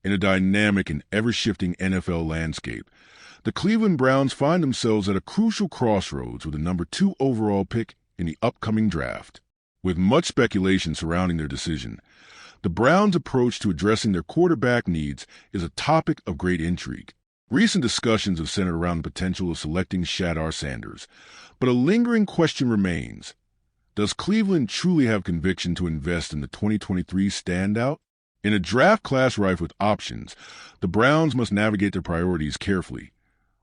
In a dynamic and ever-shifting NFL landscape, the Cleveland Browns find themselves at a crucial crossroads with the number 2 overall pick in the upcoming draft. With much speculation surrounding their decision, the Browns' approach to addressing their quarterback needs is a topic of great intrigue. Recent discussions have centered around the potential of selecting Shedeur Sanders, but a lingering question remains. Does Cleveland truly have conviction to invest in the 2023 standout? In a draft class rife with options, the Browns must navigate their priorities carefully,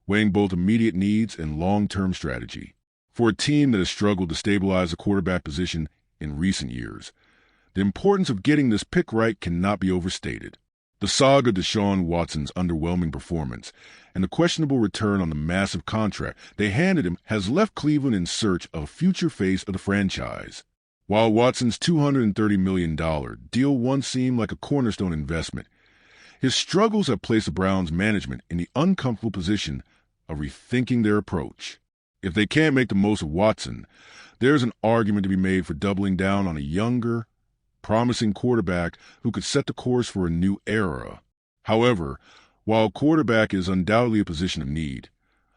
weighing both immediate needs and long-term strategy. For a team that has struggled to stabilize the quarterback position in recent years, the importance of getting this pick right cannot be overstated. The saga of Deshaun Watson's underwhelming performance and the questionable return on the massive contract they handed him has left Cleveland in search of a future face of the franchise. While Watson's $230 million deal once seemed like a cornerstone investment, his struggles have placed the Browns' management in the uncomfortable position of rethinking their approach. If they can't make the most of Watson, there's an argument to be made for doubling down on a younger, promising quarterback who could set the course for a new era. However, while quarterback is undoubtedly a position of need,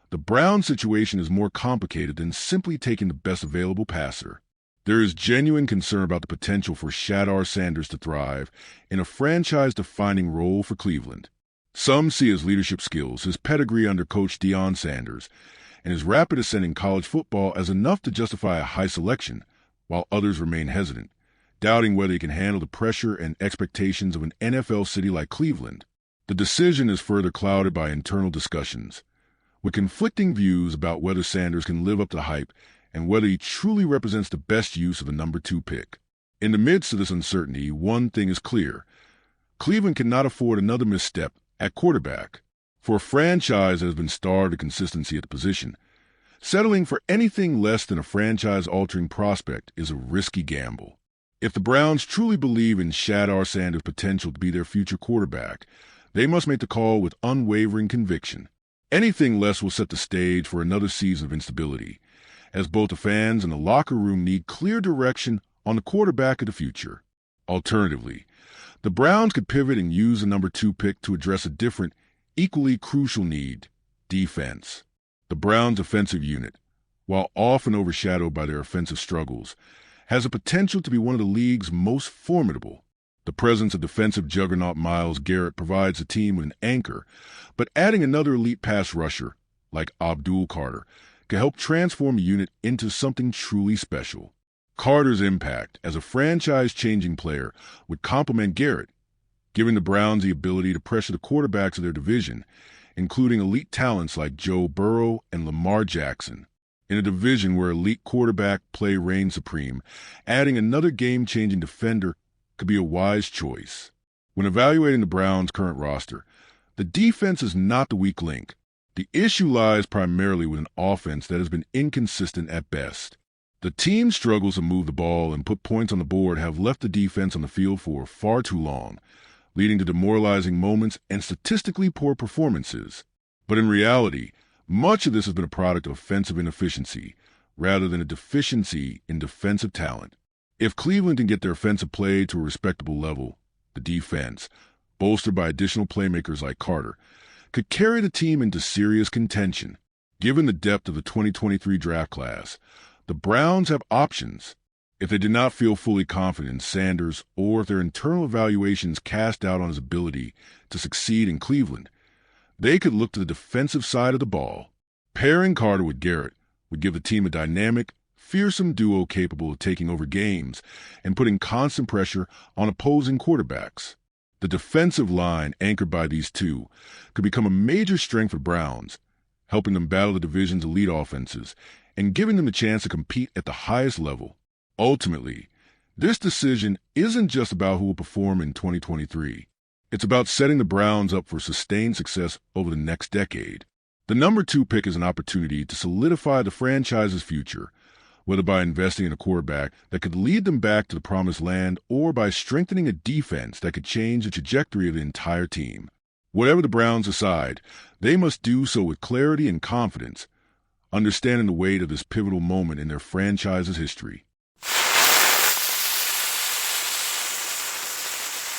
the Browns' situation is more complicated than simply taking the best available passer. There is genuine concern about the potential for Shadar Sanders to thrive in a franchise-defining role for Cleveland. Some see his leadership skills, his pedigree under Coach Deion Sanders, and his rapid ascent in college football as enough to justify a high selection, while others remain hesitant, doubting whether he can handle the pressure and expectations of an NFL city like Cleveland. The decision is further clouded by internal discussions, with conflicting views about whether Sanders can live up to the hype and whether he truly represents the best use of the number 2 pick. In the midst of this uncertainty, one thing is clear. Cleveland cannot afford another misstep at quarterback. For a franchise that has been starved of consistency at the position, settling for anything less than a franchise-altering prospect is a risky gamble. If the Browns truly believe in Shadar Sanders' potential to be their future quarterback, they must make the call with unwavering conviction. Anything less will set the stage for another season of instability, as both the fans and the locker room need clear direction on the quarterback of the future. Alternatively, the Browns could pivot and use the number 2 pick to address a different, equally crucial need: defense. The Browns' offensive unit, while often overshadowed by their offensive struggles, has the potential to be one of the league's most formidable. The presence of defensive juggernaut Myles Garrett provides the team with an anchor, but adding another elite pass rusher, like Abdul Carter, can help transform a unit into something truly special. Carter's impact as a franchise-changing player would complement Garrett, giving the Browns the ability to pressure the quarterbacks of their division, including elite talents like Joe Burrow and Lamar Jackson. In a division where elite quarterback play reigns supreme, adding another game-changing defender could be a wise choice. When evaluating the Browns' current roster, the defense is not the weak link. The issue lies primarily with an offense that has been inconsistent at best. The team's struggles to move the ball and put points on the board have left the defense on the field for far too long, leading to demoralizing moments and statistically poor performances. But in reality, much of this has been a product of offensive inefficiency rather than a deficiency in defensive talent. If Cleveland can get their offensive play to a respectable level, the defense, bolstered by additional playmakers like Carter, could carry the team into serious contention. Given the depth of the 2023 draft class, the Browns have options. If they did not feel fully confident in Sanders, or if their internal evaluations cast doubt on his ability to succeed in Cleveland, they could look to the defensive side of the ball. Pairing Carter with Garrett would give the team a dynamic, fearsome duo capable of taking over games and putting constant pressure on opposing quarterbacks. The defensive line anchored by these two could become a major strength for Browns, helping them battle the division's elite offenses and giving them the chance to compete at the highest level. Ultimately, this decision isn't just about who will perform in 2023. It's about setting the Browns up for sustained success over the next decade. The number 2 pick is an opportunity to solidify the franchise's future, whether by investing in a quarterback that could lead them back to the promised land or by strengthening a defense that could change the trajectory of the entire team. Whatever the Browns decide, they must do so with clarity and confidence, understanding the weight of this pivotal moment in their franchise's history.